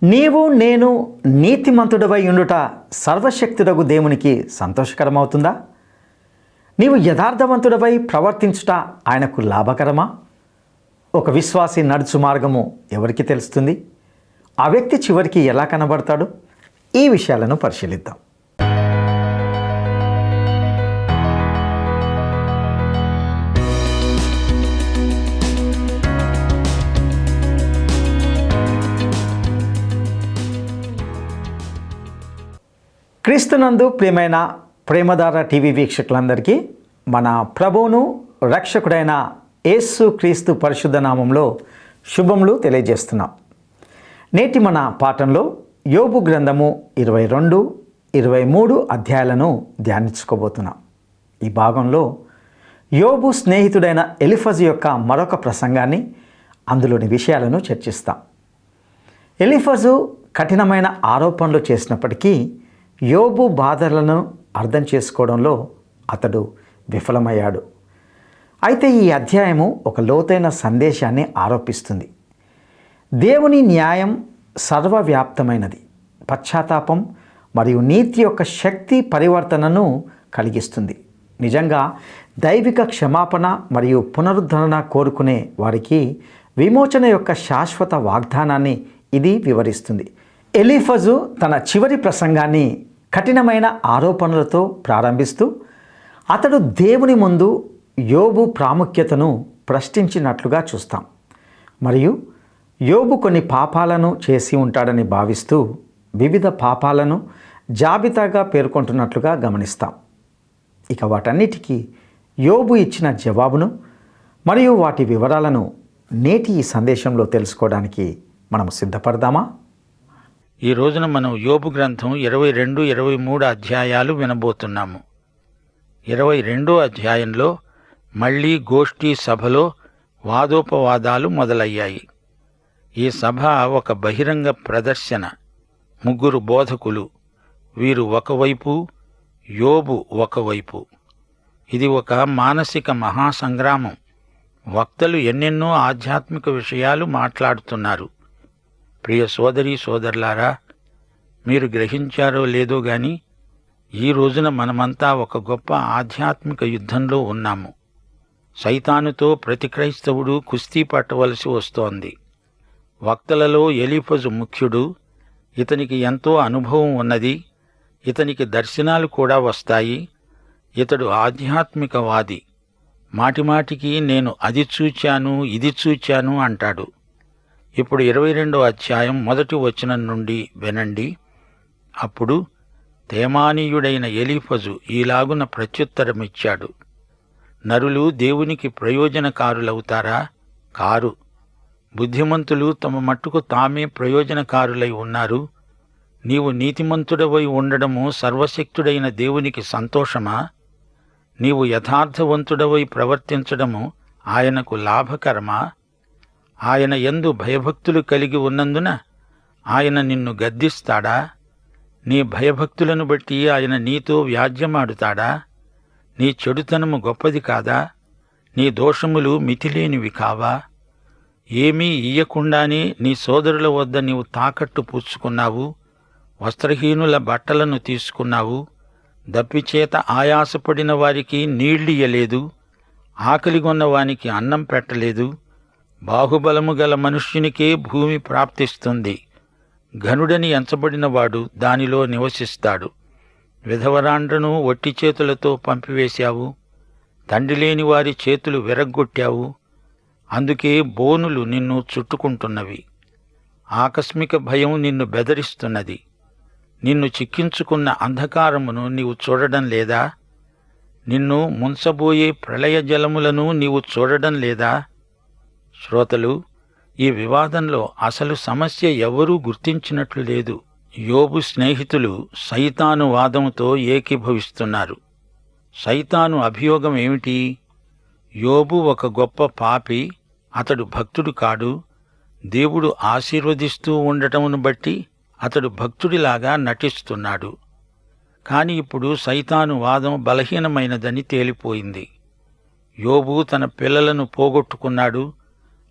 నీవు నేను నీతిమంతుడవై ఉండుట సర్వశక్తుడగు దేవునికి సంతోషకరమవుతుందా? నీవు యథార్థవంతుడవై ప్రవర్తించుట ఆయనకు లాభకరమా? ఒక విశ్వాసి నడుచు మార్గము ఎవరికి తెలుస్తుంది? ఆ వ్యక్తి చివరికి ఎలా కనబడతాడు? ఈ విషయాలను పరిశీలిద్దాం. క్రీస్తునందు ప్రియమైన ప్రేమధార టీవీ వీక్షకులందరికీ మన ప్రభువును రక్షకుడైన యేసు క్రీస్తు పరిశుద్ధ నామంలో శుభములు తెలియజేస్తున్నాం. నేటి మన పాఠంలో యోబు గ్రంథము 22, 23 అధ్యాయాలను ధ్యానించుకోబోతున్నాం. ఈ భాగంలో యోబు స్నేహితుడైన ఎలీఫజు యొక్క మరొక ప్రసంగాన్ని, అందులోని విషయాలను చర్చిస్తాం. ఎలీఫజు కఠినమైన ఆరోపణలు చేసినప్పటికీ యోబు బాధలను అర్థం చేసుకోవడంలో అతడు విఫలమయ్యాడు. అయితే ఈ అధ్యాయము ఒక లోతైన సందేశాన్ని ఆరోపిస్తుంది. దేవుని న్యాయం సర్వవ్యాప్తమైనది. పశ్చాత్తాపం మరియు నీతి యొక్క శక్తి పరివర్తనను కలిగిస్తుంది. నిజంగా దైవిక క్షమాపణ మరియు పునరుద్ధరణ కోరుకునే వారికి విమోచన యొక్క శాశ్వత వాగ్దానాన్ని ఇది వివరిస్తుంది. ఎలీఫజు తన చివరి ప్రసంగాన్ని కఠినమైన ఆరోపణలతో ప్రారంభిస్తూ అతడు దేవుని ముందు యోబు ప్రాముఖ్యతను ప్రశ్నించినట్లుగా చూస్తాం. మరియు యోబు కొన్ని పాపాలను చేసి ఉంటాడని భావిస్తూ వివిధ పాపాలను జాబితాగా పేర్కొంటున్నట్లుగా గమనిస్తాం. ఇక వాటన్నిటికీ యోబు ఇచ్చిన జవాబును మరియు వాటి వివరాలను నేటి ఈ సందేశంలో తెలుసుకోవడానికి మనం సిద్ధపడదామా? ఈ రోజున మనం యోబు గ్రంథం 22, 23 అధ్యాయాలు వినబోతున్నాము. 22వ అధ్యాయంలో మళ్లీ గోష్ఠీ సభలో వాదోపవాదాలు మొదలయ్యాయి. ఈ సభ ఒక బహిరంగ ప్రదర్శన. 3 బోధకులు, వీరు ఒకవైపు, యోబు ఒకవైపు. ఇది ఒక మానసిక మహాసంగ్రామం. వక్తలు ఎన్నెన్నో ఆధ్యాత్మిక విషయాలు మాట్లాడుతున్నారు. ప్రియ సోదరీ సోదరులారా, మీరు గ్రహించారో లేదో గాని ఈ రోజున మనమంతా ఒక గొప్ప ఆధ్యాత్మిక యుద్ధంలో ఉన్నాము. సైతానుతో ప్రతి క్రైస్తవుడు కుస్తీ పట్టవలసి వస్తోంది. వక్తలలో ఎలీఫజు ముఖ్యుడు. ఇతనికి ఎంతో అనుభవం ఉన్నది. ఇతనికి దర్శనాలు కూడా వస్తాయి. ఇతడు ఆధ్యాత్మికవాది. మాటిమాటికి నేను అది చూచాను, ఇది చూచాను అంటాడు. ఇప్పుడు 22వ అధ్యాయం 1వ వచనం నుండి వినండి. అప్పుడు తేమానీయుడైన ఎలీఫజు ఈలాగున ప్రత్యుత్తరమిచ్చాడు. నరులు దేవునికి ప్రయోజనకారులవుతారా? కారు. బుద్ధిమంతులు తమ మట్టుకు తామే ప్రయోజనకారులై ఉన్నారు. నీవు నీతిమంతుడవై ఉండడము సర్వశక్తుడైన దేవునికి సంతోషమా? నీవు యథార్థవంతుడవై ప్రవర్తించడము ఆయనకు లాభకరమా? ఆయన యందు భయభక్తులు కలిగి ఉన్నందున ఆయన నిన్ను గద్దిస్తాడా? నీ భయభక్తులను బట్టి ఆయన నీతో వ్యాజ్యమాడుతాడా? నీ చెడుతనము గొప్పది కాదా? నీ దోషములు మితిలేనివి కావా? ఏమీ ఇయ్యకుండానే నీ సోదరుల వద్ద నీవు తాకట్టు పుచ్చుకున్నావు. వస్త్రహీనుల బట్టలను తీసుకున్నావు. దప్పిచేత ఆయాసపడిన వారికి నీళ్ళియ్యలేదు. ఆకలిగొన్న వానికి అన్నం పెట్టలేదు. బాహుబలము గల మనుష్యునికే భూమి ప్రాప్తిస్తుంది. ఘనుడని ఎంచబడినవాడు దానిలో నివసిస్తాడు. విధవరాండ్రను ఒట్టి చేతులతో పంపివేశావు. తండ్రి లేని వారి చేతులు విరగ్గొట్టావు. అందుకే బోనులు నిన్ను చుట్టుకుంటున్నవి. ఆకస్మిక భయం నిన్ను బెదరిస్తున్నది. నిన్ను చిక్కించుకున్న అంధకారమును నీవు చూడడం లేదా? నిన్ను ముంచబోయే ప్రళయ జలములను నీవు చూడడం లేదా? శ్రోతలు, ఈ వివాదంలో అసలు సమస్య ఎవరూ గుర్తించినట్లు లేదు. యోబు స్నేహితులు సైతాను వాదంతో ఏకీభవిస్తున్నారు. సైతాను అభియోగం ఏమిటి? యోబు ఒక గొప్ప పాపి. అతడు భక్తుడు కాడు. దేవుడు ఆశీర్వదిస్తూ ఉండటమును బట్టి అతడు భక్తుడిలాగా నటిస్తున్నాడు. కాని ఇప్పుడు సైతాను వాదం బలహీనమైనదని తేలిపోయింది. యోబు తన పిల్లలను పోగొట్టుకున్నాడు.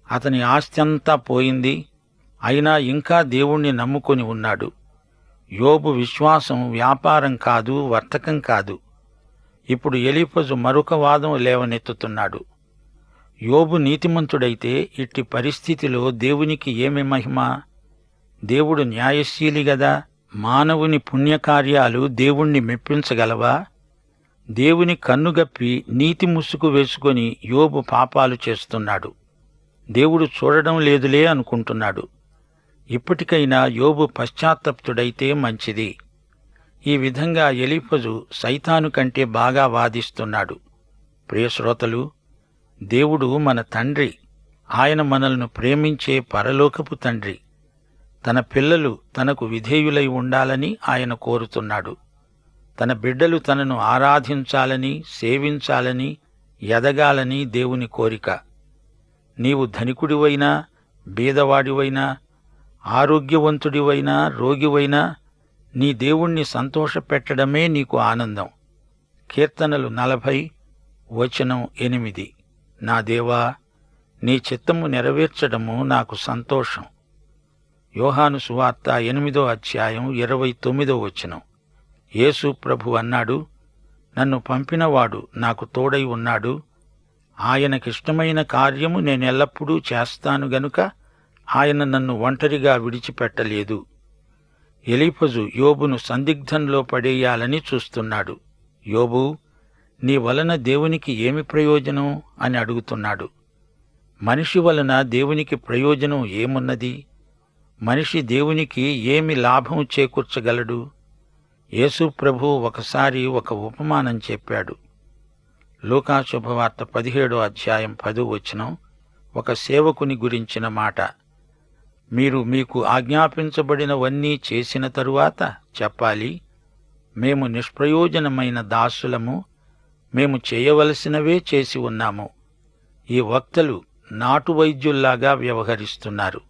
అతని ఆస్తి అంతా పోయింది. అయినా ఇంకా దేవుణ్ణి నమ్ముకొని ఉన్నాడు. యోబు విశ్వాసం వ్యాపారం కాదు, వర్తకం కాదు. ఇప్పుడు ఎలీఫజు మరొక వాదం లేవనెత్తుతున్నాడు. యోబు నీతిమంతుడైతే ఇట్టి పరిస్థితిలో దేవునికి ఏమి మహిమ? దేవుడు న్యాయశీలి గదా. మానవుని పుణ్యకార్యాలు దేవుణ్ణి మెప్పించగలవా? దేవుని కన్నుగప్పి నీతి ముసుగు వేసుకొని యోబు పాపాలు చేస్తున్నాడు. దేవుడు చూడడం లేదులే అనుకుంటున్నాడు. ఇప్పటికైనా యోబు పశ్చాత్తప్తుడైతే మంచిది. ఈ విధంగా ఎలీఫజు సైతాను కంటే బాగా వాదిస్తున్నాడు. ప్రియశ్రోతలు, దేవుడు మన తండ్రి. ఆయన మనల్ని ప్రేమించే పరలోకపు తండ్రి. తన పిల్లలు తనకు విధేయులై ఉండాలని ఆయన కోరుతున్నాడు. తన బిడ్డలు తనను ఆరాధించాలని, సేవించాలని, ఎదగాలని దేవుని కోరిక. నీవు ధనికుడివైనా, బీదవాడివైనా, ఆరోగ్యవంతుడివైనా, రోగివైనా నీ దేవుణ్ణి సంతోషపెట్టడమే నీకు ఆనందం. కీర్తనలు 40:8. నా దేవా, నీ చిత్తము నెరవేర్చడము నాకు సంతోషం. యోహాను సువార్త 8:29. యేసు ప్రభు అన్నాడు, నన్ను పంపినవాడు నాకు తోడై ఉన్నాడు. ఆయనకిష్టమైన కార్యము నేనెల్లప్పుడూ చేస్తాను గనుక ఆయన నన్ను ఒంటరిగా విడిచిపెట్టలేదు. ఎలీఫజు యోబును సందిగ్ధంలో పడేయాలని చూస్తున్నాడు. యోబు, నీ వలన దేవునికి ఏమి ప్రయోజనం అని అడుగుతున్నాడు. మనిషి వలన దేవునికి ప్రయోజనం ఏమున్నది? మనిషి దేవునికి ఏమి లాభం చేకూర్చగలడు? యేసు ప్రభు ఒకసారి ఒక ఉపమానం చెప్పాడు. లూకా శుభవార్త 17:10 ఒక సేవకుని గురించిన మాట. మీరు మీకు ఆజ్ఞాపించబడినవన్నీ చేసిన తరువాత చెప్పాలి, మేము నిష్ప్రయోజనమైన దాసులము, మేము చేయవలసినవే చేసి ఉన్నాము. ఈ వక్తలు నాటు వైద్యుల్లాగా వ్యవహరిస్తున్నారు.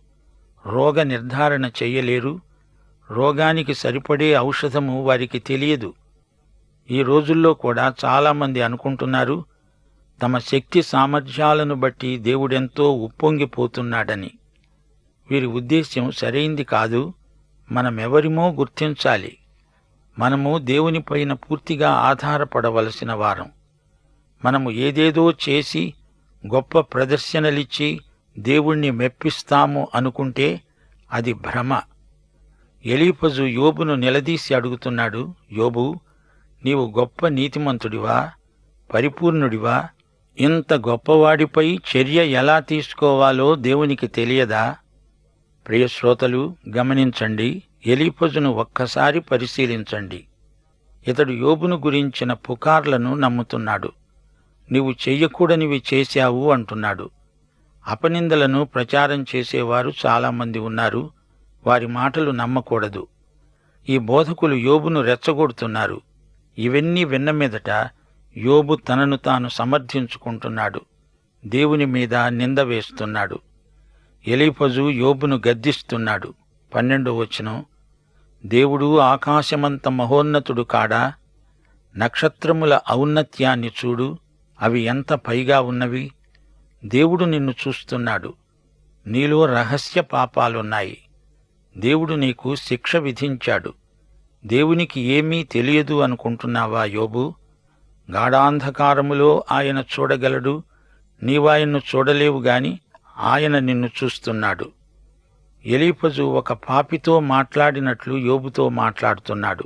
రోగ నిర్ధారణ చెయ్యలేరు. రోగానికి సరిపడే ఔషధము వారికి తెలియదు. ఈ రోజుల్లో కూడా చాలామంది అనుకుంటున్నారు తమ శక్తి సామర్థ్యాలను బట్టి దేవుడెంతో ఉప్పొంగిపోతున్నాడని. వీరి ఉద్దేశ్యం సరైంది కాదు. మనమెవరిమో గుర్తించాలి. మనము దేవునిపైన పూర్తిగా ఆధారపడవలసిన వారం. మనము ఏదేదో చేసి గొప్ప ప్రదర్శనలిచ్చి దేవుణ్ణి మెప్పిస్తాము అనుకుంటే అది భ్రమ. ఎలీఫజు యోబును నిలదీసి అడుగుతున్నాడు, యోబు, నీవు గొప్ప నీతిమంతుడివా, పరిపూర్ణుడివా? ఇంత గొప్పవాడిపై చర్య ఎలా తీసుకోవాలో దేవునికి తెలియదా? ప్రియశ్రోతలు, గమనించండి. ఎలీఫజును ఒక్కసారి పరిశీలించండి. ఇతడు యోబును గురించిన పుకార్లను నమ్ముతున్నాడు. నీవు చెయ్యకూడనివి చేశావు అంటున్నాడు. అపనిందలను ప్రచారం చేసేవారు చాలామంది ఉన్నారు. వారి మాటలు నమ్మకూడదు. ఈ బోధకులు యోబును రెచ్చగొడుతున్నారు. ఇవన్నీ విన్న మీదట యోబు తనను తాను సమర్థించుకుంటున్నాడు. దేవుని మీద నింద వేస్తున్నాడు. ఎలీఫజు యోబును గద్దిస్తున్నాడు. 12 దేవుడు ఆకాశమంత మహోన్నతుడు కాడా? నక్షత్రముల ఔన్నత్యాన్ని చూడు, అవి ఎంత పైగా ఉన్నవి. దేవుడు నిన్ను చూస్తున్నాడు. నీలో రహస్య పాపాలున్నాయి. దేవుడు నీకు శిక్ష విధించాడు. దేవునికి ఏమీ తెలియదు అనుకుంటున్నావా యోబు? గాఢాంధకారములో ఆయన చూడగలడు. నీవాయన్ను చూడలేవు గాని ఆయన నిన్ను చూస్తున్నాడు. ఎలీఫజు ఒక పాపితో మాట్లాడినట్లు యోబుతో మాట్లాడుతున్నాడు.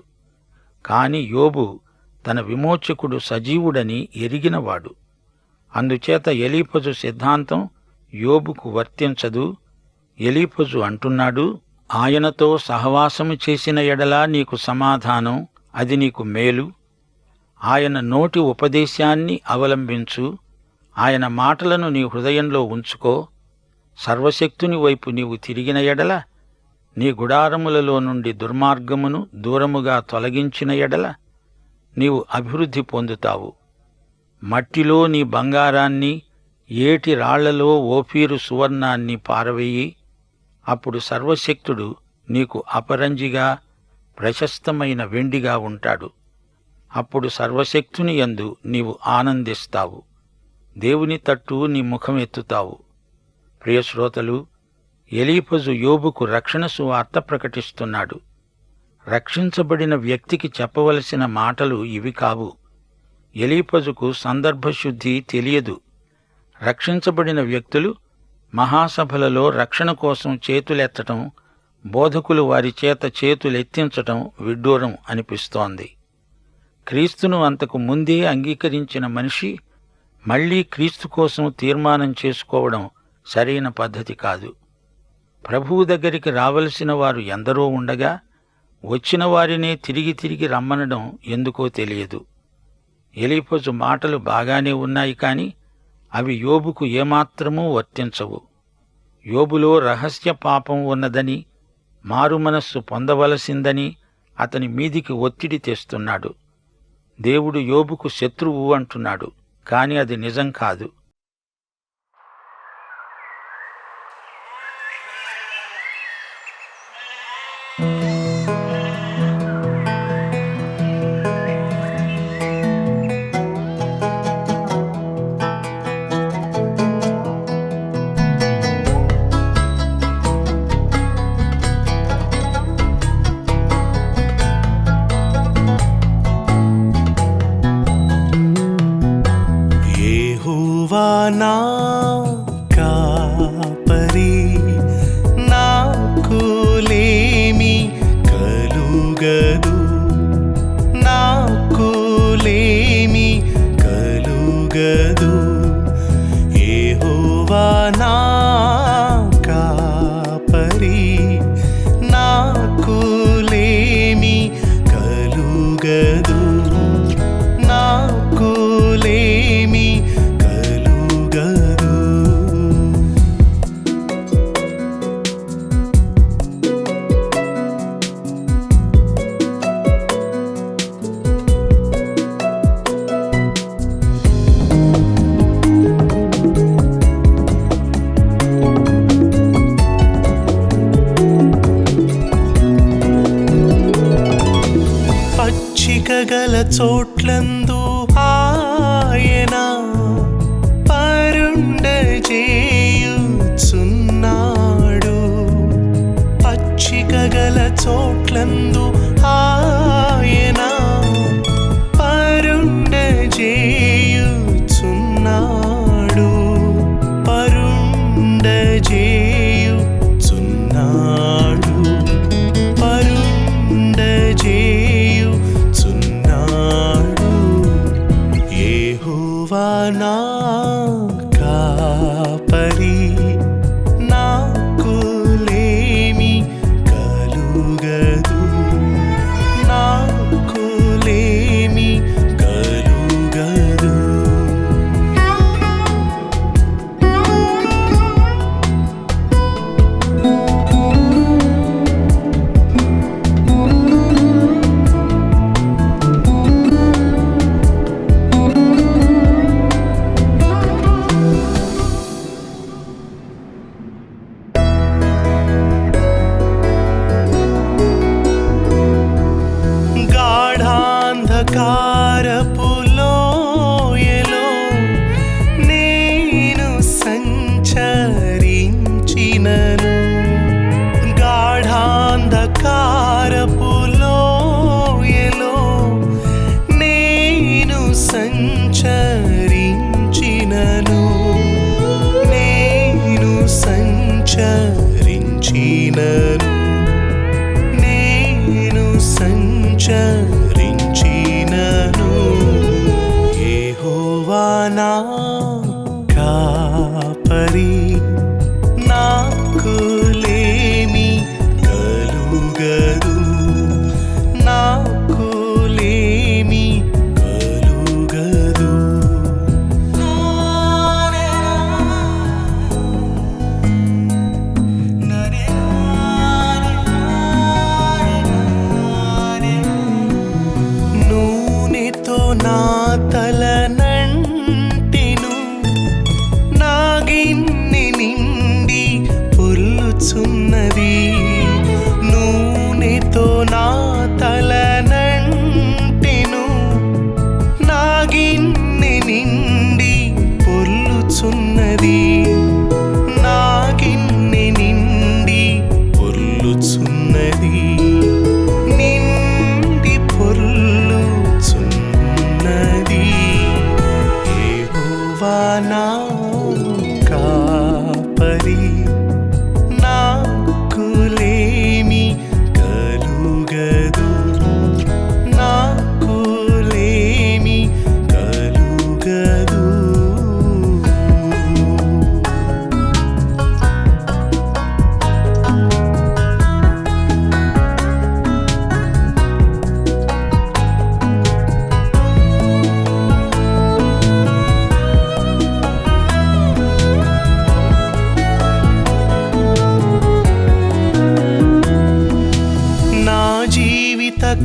కాని యోబు తన విమోచకుడు సజీవుడని ఎరిగినవాడు. అందుచేత ఎలీఫజు సిద్ధాంతం యోబుకు వర్తించదు. ఎలీఫజు అంటున్నాడు, ఆయనతో సహవాసము చేసిన ఎడలా నీకు సమాధానం, అది నీకు మేలు. ఆయన నోటి ఉపదేశాన్ని అవలంబించు. ఆయన మాటలను నీ హృదయంలో ఉంచుకో. సర్వశక్తుని వైపు నీవు తిరిగిన ఎడల, నీ గుడారములలో నుండి దుర్మార్గమును దూరముగా తొలగించిన ఎడల నీవు అభివృద్ధి పొందుతావు. మట్టిలో నీ బంగారాన్ని, ఏటి రాళ్లలో ఓఫీరు సువర్ణాన్ని పారవేయి. అప్పుడు సర్వశక్తుడు నీకు అపరంజిగా, ప్రశస్తమైన వెండిగా ఉంటాడు. అప్పుడు సర్వశక్తుని యందు నీవు ఆనందిస్తావు. దేవుని తట్టు నీ ముఖమెత్తుతావు. ప్రియశ్రోతలు, ఎలీఫజు యోబుకు రక్షణ సువార్త ప్రకటిస్తున్నాడు. రక్షించబడిన వ్యక్తికి చెప్పవలసిన మాటలు ఇవి కావు. ఎలీఫజుకు సందర్భశుద్ధి తెలియదు. రక్షించబడిన వ్యక్తులు మహాసభలలో రక్షణ కోసం చేతులెత్తటం, బోధకులు వారి చేత చేతులెత్తించటం విడ్డూరం అనిపిస్తోంది. క్రీస్తును అంతకు ముందే అంగీకరించిన మనిషి మళ్లీ క్రీస్తు కోసం తీర్మానం చేసుకోవడం సరైన పద్ధతి కాదు. ప్రభువు దగ్గరికి రావలసిన వారు ఎందరో ఉండగా వచ్చిన వారినే తిరిగి రమ్మనడం ఎందుకో తెలియదు. ఎలీఫజు మాటలు బాగానే ఉన్నాయి కాని అవి యోబుకు ఏమాత్రమూ వర్తించవు. యోబులో రహస్య పాపం ఉన్నదని, మారుమనస్సు పొందవలసిందని అతని మీదికి ఒత్తిడి తెస్తున్నాడు. దేవుడు యోబుకు శత్రువు అంటున్నాడు, కాని అది నిజం కాదు. యెహోవా నా కాపరి, నాకు లేమి కలుగదు, నాకు లేమి కలుగదు. యెహోవా నా కాపరి, నాకు లేమి కలుగదు, నాకు లేమి కలుగదు. పచ్చిక గల చోట్లందు ఆయన పరుండజేయుచున్నాడు. పచ్చిక గల చోట్లందు ఆయన పరుండజేయుచున్నాడు, పరుండజేయుచున్నాడు, పరుండజేయుచున్నాడు. యెహోవా నా కాపరి, నాకు లేమి కలుగదు, నాకు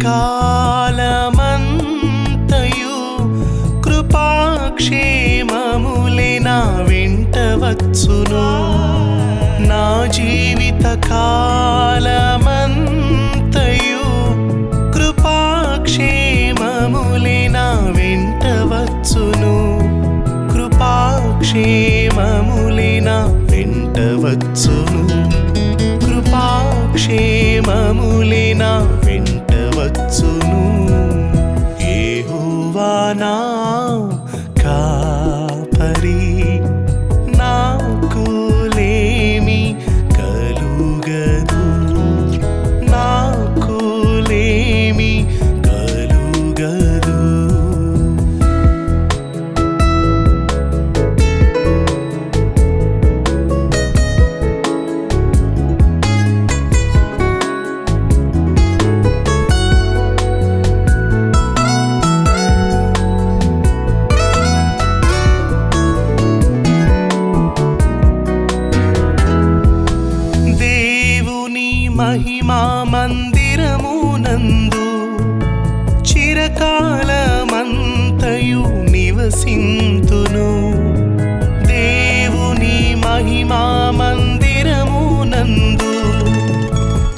కాలమంతయు కృపాక్షేమములే నా వెంట వచ్చును. నా జీవిత కాలమంతయు కృపాక్షేమములే నా వెంట వచ్చును. కృపాక్షేమములే నా వెంట వచ్చును. కృపాక్షేమములే నా వెంట వచ్చును. యెహోవా నా కాపరి, నాకు లేమి కలుగదు. నాకు లేమి కలుగదు. మహిమా మందిరమునందు చిరకాలమంతయు నివసింతును. దేవుని మహిమా మందిరమునందు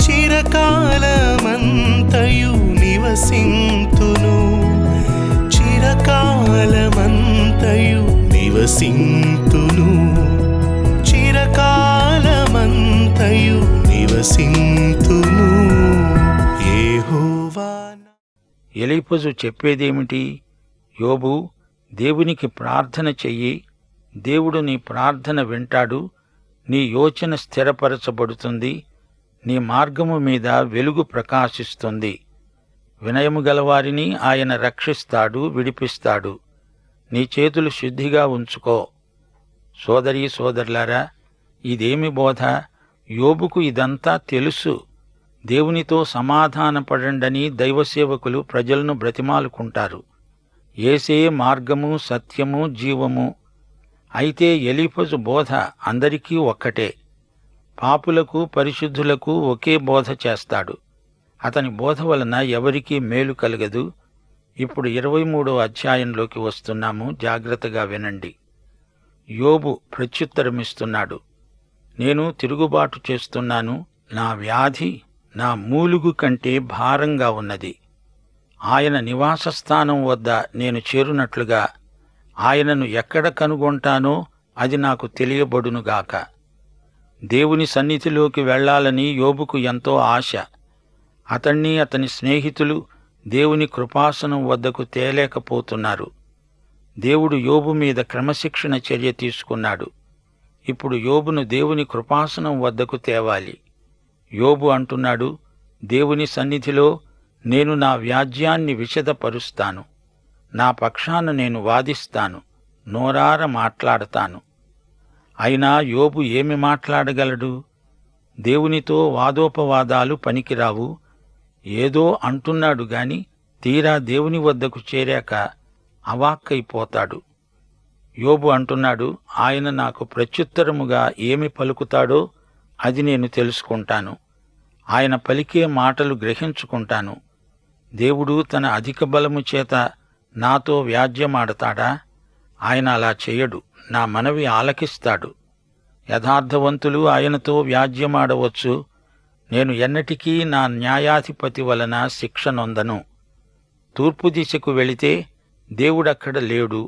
చిరకాలమంతయు నివసింతును. చిరకాలమంతయు నివసింతును. చిరకాలమంతయు నివసింతును. యెహోవా. ఎలీఫజు చెప్పేదేమిటి? యోబు, దేవునికి ప్రార్థన చెయ్యి, దేవుడు నీ ప్రార్థన వింటాడు, నీ యోచన స్థిరపరచబడుతుంది, నీ మార్గము మీద వెలుగు ప్రకాశిస్తుంది. వినయము గలవారిని ఆయన రక్షిస్తాడు, విడిపిస్తాడు. నీ చేతులు శుద్ధిగా ఉంచుకో. సోదరీ సోదరులారా, ఇదేమి బోధ? యోబుకు ఇదంతా తెలుసు. దేవునితో సమాధానపడండని దైవసేవకులు ప్రజలను బ్రతిమాలుకుంటారు. యేసే మార్గము, సత్యము, జీవము. అయితే ఎలీఫజు బోధ అందరికీ ఒక్కటే. పాపులకు, పరిశుద్ధులకు ఒకే బోధ చేస్తాడు. అతని బోధ వలన ఎవరికీ మేలు కలగదు. ఇప్పుడు 23వ అధ్యాయంలోకి వస్తున్నాము. జాగ్రత్తగా వినండి. యోబు ప్రత్యుత్తరమిస్తున్నాడు. నేను తిరుగుబాటు చేస్తున్నాను. నా వ్యాధి నా మూలుగు కంటే భారంగా ఉన్నది. ఆయన నివాస స్థానం వద్ద నేను చేరునట్లుగా ఆయనను ఎక్కడ కనుగొంటానో అది నాకు తెలియబడునుగాక. దేవుని సన్నిధిలోకి వెళ్లాలని యోబుకు ఎంతో ఆశ. అతణ్ణి అతని స్నేహితులు దేవుని కృపాసనం వద్దకు తేలేకపోతున్నారు. దేవుడు యోబు మీద క్రమశిక్షణ చర్య తీసుకున్నాడు. ఇప్పుడు యోబును దేవుని కృపాసనం వద్దకు తేవాలి. యోబు అంటున్నాడు, దేవుని సన్నిధిలో నేను నా వ్యాజ్యాన్ని విశదపరుస్తాను. నా పక్షాన నేను వాదిస్తాను, నోరార మాట్లాడతాను. అయినా యోబు ఏమి మాట్లాడగలడు? దేవునితో వాదోపవాదాలు పనికిరావు. ఏదో అంటున్నాడు గాని తీరా దేవుని వద్దకు చేరాక అవాక్కైపోతాడు. యోబు అంటున్నాడు, ఆయన నాకు ప్రత్యుత్తరముగా ఏమి పలుకుతాడో అది నేను తెలుసుకుంటాను. ఆయన పలికే మాటలు గ్రహించుకుంటాను. దేవుడు తన అధిక బలము చేత నాతో వ్యాజ్యమాడతాడా? ఆయన అలా చేయడు. నా మనవి ఆలకిస్తాడు. యథార్థవంతులు ఆయనతో వ్యాజ్యమాడవచ్చు. నేను ఎన్నటికీ నా న్యాయాధిపతి వలన శిక్ష నొందను. తూర్పు దిశకు వెళితే దేవుడక్కడ లేడు.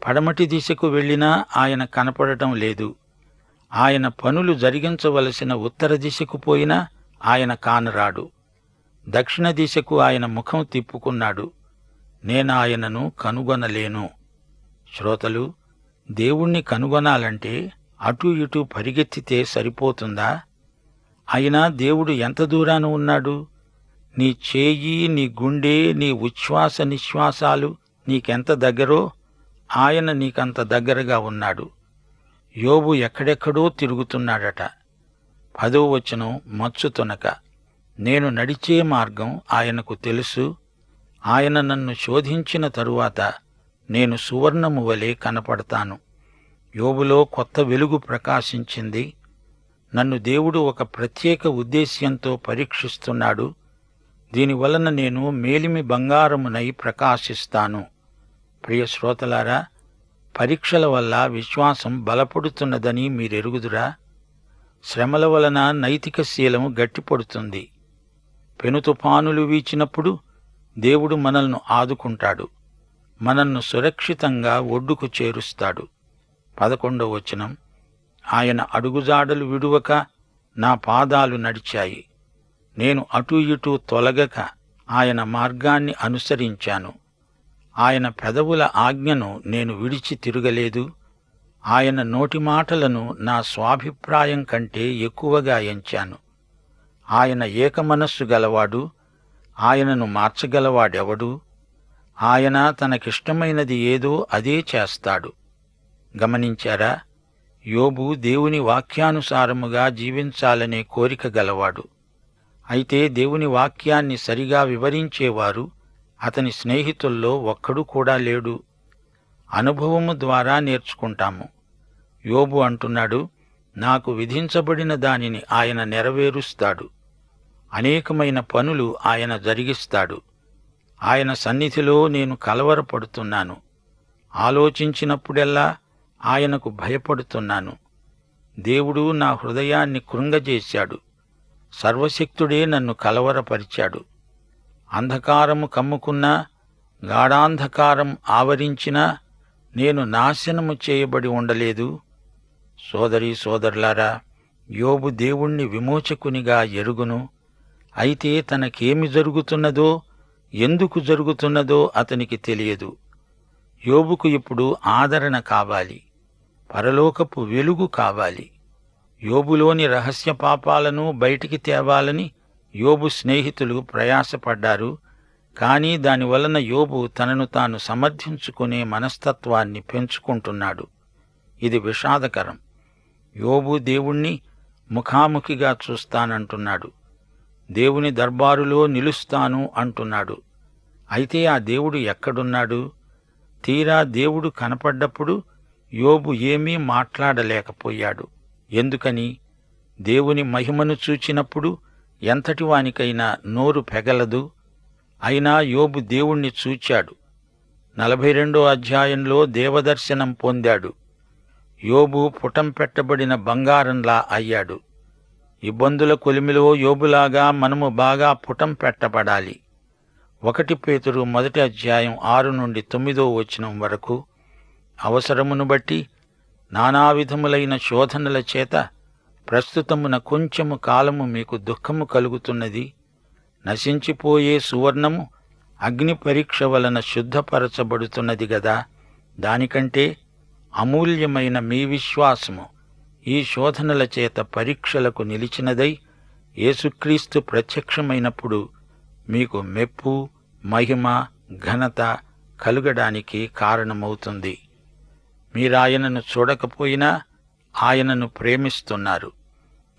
పడమటి దిశకు వెళ్ళినా ఆయన కనపడటం లేదు. ఆయన పనులు జరిగించవలసిన ఉత్తర దిశకు పోయినా ఆయన కానరాడు. దక్షిణ దిశకు ఆయన ముఖం తిప్పుకున్నాడు. నేనాయనను కనుగొనలేను. శ్రోతలు, దేవుణ్ణి కనుగొనాలంటే అటూ ఇటూ పరిగెత్తితే సరిపోతుందా? అయినా దేవుడు ఎంత దూరాన ఉన్నాడు? నీ చేయి, నీ గుండె, నీ ఉచ్ఛ్వాస నిశ్వాసాలు నీకెంత దగ్గరో ఆయన నీకంత దగ్గరగా ఉన్నాడు. యోబు ఎక్కడెక్కడో తిరుగుతున్నాడట. 10వ వచనం మచ్చుతొనక, నేను నడిచే మార్గం ఆయనకు తెలుసు. ఆయన నన్ను శోధించిన తరువాత నేను సువర్ణము వలె కనపడతాను. యోబులో కొత్త వెలుగు ప్రకాశించింది. నన్ను దేవుడు ఒక ప్రత్యేక ఉద్దేశ్యంతో పరీక్షిస్తున్నాడు. దీనివలన నేను మేలిమి బంగారమునై ప్రకాశిస్తాను. ప్రియ శ్రోతలారా, పరీక్షల వల్ల విశ్వాసం బలపడుతున్నదని మీరెరుగుదురా? శ్రమల వలన నైతిక శీలము గట్టిపడుతుంది. పెను తుఫానులు వీచినప్పుడు దేవుడు మనల్ని ఆదుకుంటాడు. మనల్ని సురక్షితంగా ఒడ్డుకు చేరుస్తాడు. 11వ వచనం, ఆయన అడుగుజాడలు విడువక నా పాదాలు నడిచాయి. నేను అటూ ఇటూ తొలగక ఆయన మార్గాన్ని అనుసరించాను. ఆయన పెదవుల ఆజ్ఞను నేను విడిచి తిరగలేదు. ఆయన నోటి మాటలను నా స్వాభిప్రాయం కంటే ఎక్కువగా ఎంచాను. ఆయన ఏకమనస్సు గలవాడు, ఆయనను మార్చగలవాడెవడు? ఆయన తనకిష్టమైనది ఏదో అదే చేస్తాడు. గమనించారా? యోబు దేవుని వాక్యానుసారముగా జీవించాలనే కోరిక గలవాడు. అయితే దేవుని వాక్యాన్ని సరిగా వివరించేవారు అతని స్నేహితుల్లో ఒక్కడు కూడా లేడు. అనుభవము ద్వారా నేర్చుకుంటాము. యోబు అంటున్నాడు, నాకు విధించబడిన దానిని ఆయన నెరవేరుస్తాడు. అనేకమైన పనులు ఆయన జరిగిస్తాడు. ఆయన సన్నిధిలో నేను కలవరపడుతున్నాను. ఆలోచించినప్పుడెల్లా ఆయనకు భయపడుతున్నాను. దేవుడు నా హృదయాన్ని కృంగజేశాడు. సర్వశక్తుడే నన్ను కలవరపరిచాడు. అంధకారము కమ్ముకున్నా, గాఢాంధకారం ఆవరించినా నేను నాశనము చేయబడి ఉండలేదు. సోదరీ సోదరులారా, యోబు దేవుణ్ణి విమోచకునిగా ఎరుగును. అయితే తనకేమి జరుగుతున్నదో, ఎందుకు జరుగుతున్నదో అతనికి తెలియదు. యోబుకు ఇప్పుడు ఆదరణ కావాలి. పరలోకపు వెలుగు కావాలి. యోబులోని రహస్య పాపాలను బయటికి తేవాలని యోబు స్నేహితులు ప్రయాసపడ్డారు. కానీ దానివలన యోబు తనను తాను సమర్థించుకునే మనస్తత్వాన్ని పెంచుకుంటున్నాడు. ఇది విషాదకరం. యోబు దేవుణ్ణి ముఖాముఖిగా చూస్తానంటున్నాడు. దేవుని దర్బారులో నిలుస్తాను అంటున్నాడు. అయితే ఆ దేవుడు ఎక్కడున్నాడు? తీరా దేవుడు కనపడ్డప్పుడు యోబు ఏమీ మాట్లాడలేకపోయాడు. ఎందుకని? దేవుని మహిమను చూచినప్పుడు ఎంతటివానికైనా నోరు పెగలదు. అయినా యోబు దేవుణ్ణి చూచాడు. 42వ అధ్యాయంలో దేవదర్శనం పొందాడు. యోబు పుటం పెట్టబడిన బంగారంలా అయ్యాడు. ఇబ్బందుల కొలిమిలో యోబులాగా మనము బాగా పుటం పెట్టబడాలి. 1 పేతురు 1వ అధ్యాయం 6 నుండి 9వ వచనం వరకు, అవసరమును బట్టి నానావిధములైన శోధనల చేత ప్రస్తుతమున కొంచెము కాలము మీకు దుఃఖము కలుగుతున్నది. నశించిపోయే సువర్ణము అగ్ని పరీక్ష వలన శుద్ధపరచబడుతున్నది గదా. దానికంటే అమూల్యమైన మీ విశ్వాసము ఈ శోధనల చేత పరీక్షలకు నిలిచినదై యేసుక్రీస్తు ప్రత్యక్షమైనప్పుడు మీకు మెప్పు, మహిమ, ఘనత కలుగడానికి కారణమవుతుంది. మీరాయనను చూడకపోయినా ఆయనను ప్రేమిస్తున్నారు.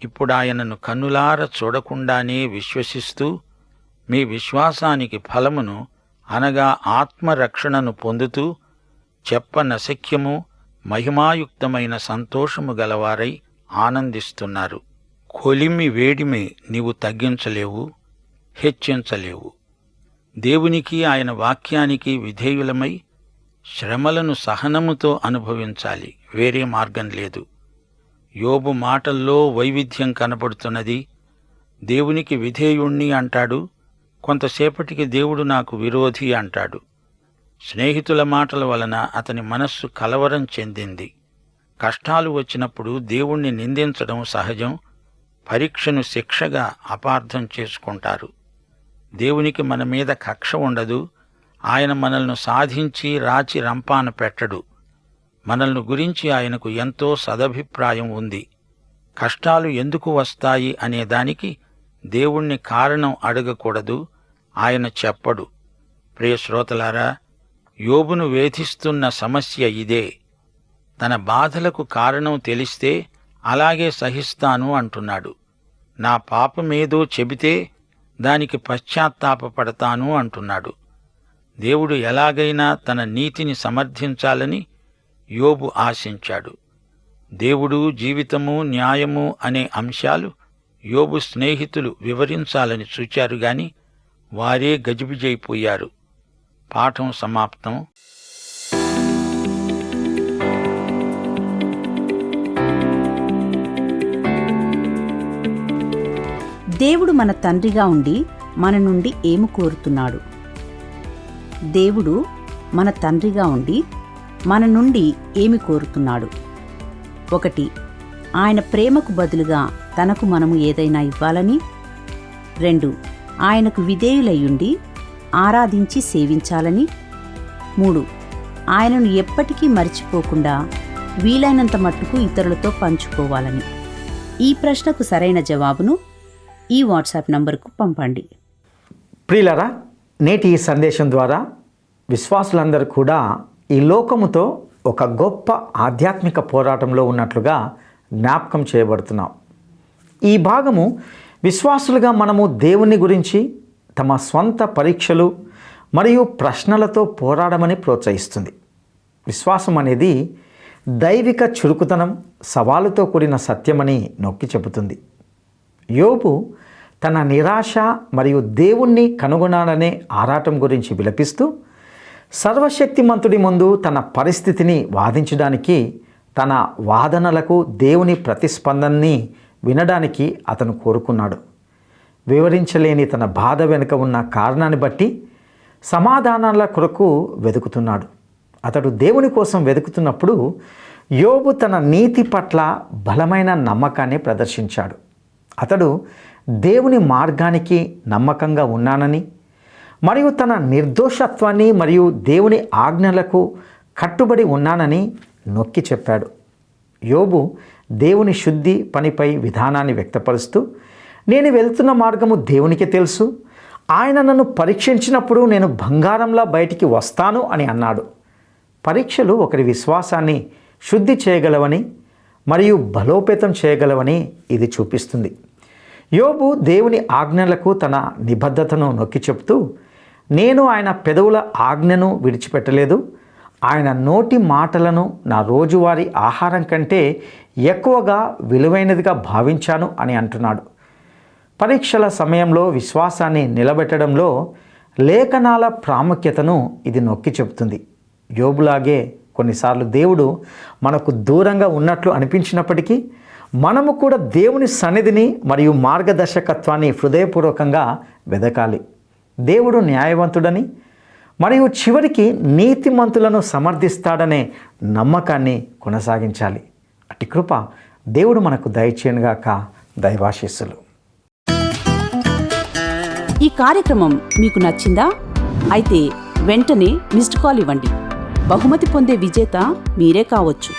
ఇప్పుడాయనను కన్నులార చూడకుండానే విశ్వసిస్తూ మీ విశ్వాసానికి ఫలమును అనగా ఆత్మరక్షణను పొందుతూ చెప్పనశక్యము మహిమాయుక్తమైన సంతోషము గలవారై ఆనందిస్తున్నారు. కొలిమి వేడిమి నీవు తగ్గించలేవు, హెచ్చించలేవు. దేవునికి ఆయన వాక్యానికి విధేయులమై శ్రమలను సహనముతో అనుభవించాలి. వేరే మార్గం లేదు. యోబు మాటల్లో వైవిధ్యం కనపడుతున్నది. దేవునికి విధేయుణ్ణి అంటాడు, కొంతసేపటికి దేవుడు నాకు విరోధి అంటాడు. స్నేహితుల మాటల వలన అతని మనస్సు కలవరం చెందింది. కష్టాలు వచ్చినప్పుడు దేవుణ్ణి నిందించడం సహజం. పరీక్షను శిక్షగా అపార్థం చేసుకుంటారు. దేవునికి మన మీద కక్ష ఉండదు. ఆయన మనల్ని సాధించి రాచి రంపాన పెట్టడు. మనల్ని గురించి ఆయనకు ఎంతో సదభిప్రాయం ఉంది. కష్టాలు ఎందుకు వస్తాయి అనే దానికి దేవుణ్ణి కారణం అడగకూడదు. ఆయన చెప్పడు. ప్రియ శ్రోతలారా, యోబును వేధిస్తున్న సమస్య ఇదే. తన బాధలకు కారణం తెలిస్తే అలాగే సహిస్తాను అంటున్నాడు. నా పాపమేదో చెబితే దానికి పశ్చాత్తాపపడతాను అంటున్నాడు. దేవుడు ఎలాగైనా తన నీతిని సమర్థించాలని యోబు ఆశించాడు. దేవుడు, జీవితము, న్యాయము అనే అంశాలు యోబు స్నేహితులు వివరించాలని చూచారు గాని వారే గజిబిజైపోయారు. పాఠం సమాప్తం. దేవుడు మన తండ్రిగా ఉండి మన నుండి ఏమి కోరుతున్నాడు? దేవుడు మన తండ్రిగా ఉండి మన నుండి ఏమి కోరుతున్నాడు? 1. ఆయన ప్రేమకు బదులుగా తనకు మనము ఏదైనా ఇవ్వాలని. 2. ఆయనకు విధేయులయ్యుండి ఆరాధించి సేవించాలని. 3. ఆయనను ఎప్పటికీ మరిచిపోకుండా వీలైనంత మట్టుకు ఇతరులతో పంచుకోవాలని. ఈ ప్రశ్నకు సరైన జవాబును ఈ వాట్సాప్ నంబర్కు పంపండి. ప్రియులరా, నేటి ఈ సందేశం ద్వారా విశ్వాసులందరూ కూడా ఈ లోకముతో ఒక గొప్ప ఆధ్యాత్మిక పోరాటంలో ఉన్నట్లుగా జ్ఞాపకం చేయబడుతున్నాం. ఈ భాగము విశ్వాసులుగా మనము దేవుని గురించి తమ స్వంత పరీక్షలు మరియు ప్రశ్నలతో పోరాడమని ప్రోత్సహిస్తుంది. విశ్వాసం అనేది దైవిక చురుకుతనం, సవాలుతో కూడిన సత్యమని నొక్కి చెబుతుంది. యోబు తన నిరాశ మరియు దేవుణ్ణి కనుగొనాలనే ఆరాటం గురించి విలపిస్తూ సర్వశక్తిమంతుడి ముందు తన పరిస్థితిని వాదించడానికి, తన వాదనలకు దేవుని ప్రతిస్పందనని వినడానికి అతను కోరుకున్నాడు. వివరించలేని తన బాధ వెనుక ఉన్న కారణాన్ని బట్టి సమాధానాల కొరకు వెతుకుతున్నాడు. అతడు దేవుని కోసం వెతుకుతున్నప్పుడు యోబు తన నీతి పట్ల బలమైన నమ్మకాన్ని ప్రదర్శించాడు. అతడు దేవుని మార్గానికి నమ్మకంగా ఉన్నానని మరియు తన నిర్దోషత్వాన్ని మరియు దేవుని ఆజ్ఞలకు కట్టుబడి ఉన్నానని నొక్కి చెప్పాడు. యోబు దేవుని శుద్ధి పనిపై విధానాన్ని వ్యక్తపరుస్తూ, నేను వెళ్తున్న మార్గము దేవునికి తెలుసు, ఆయన నన్ను పరీక్షించినప్పుడు నేను బంగారంలా బయటికి వస్తాను అని అన్నాడు. పరీక్షలు ఒకరి విశ్వాసాన్ని శుద్ధి చేయగలవని మరియు బలోపేతం చేయగలవని ఇది చూపిస్తుంది. యోబు దేవుని ఆజ్ఞలకు తన నిబద్ధతను నొక్కి చెప్తూ, నేను ఆయన పెదవుల ఆజ్ఞను విడిచిపెట్టలేదు, ఆయన నోటి మాటలను నా రోజువారీ ఆహారం కంటే ఎక్కువగా విలువైనదిగా భావించాను అని అంటున్నాడు. పరీక్షల సమయంలో విశ్వాసాన్ని నిలబెట్టడంలో లేఖనాల ప్రాముఖ్యతను ఇది నొక్కి చెబుతుంది. యోబులాగే కొన్నిసార్లు దేవుడు మనకు దూరంగా ఉన్నట్లు అనిపించినప్పటికీ మనము కూడా దేవుని సన్నిధిని మరియు మార్గదర్శకత్వాన్ని హృదయపూర్వకంగా వెదకాలి. దేవుడు న్యాయవంతుడని మరియు చివరికి నీతిమంతులను సమర్థిస్తాడనే నమ్మకాన్ని కొనసాగించాలి. అట్టి కృప దేవుడు మనకు దయచేయనుగాక. దైవాశీస్సులు. ఈ కార్యక్రమం మీకు నచ్చిందా? అయితే వెంటనే మిస్డ్ కాల్ ఇవ్వండి. బహుమతి పొందే విజేత మీరే కావచ్చు.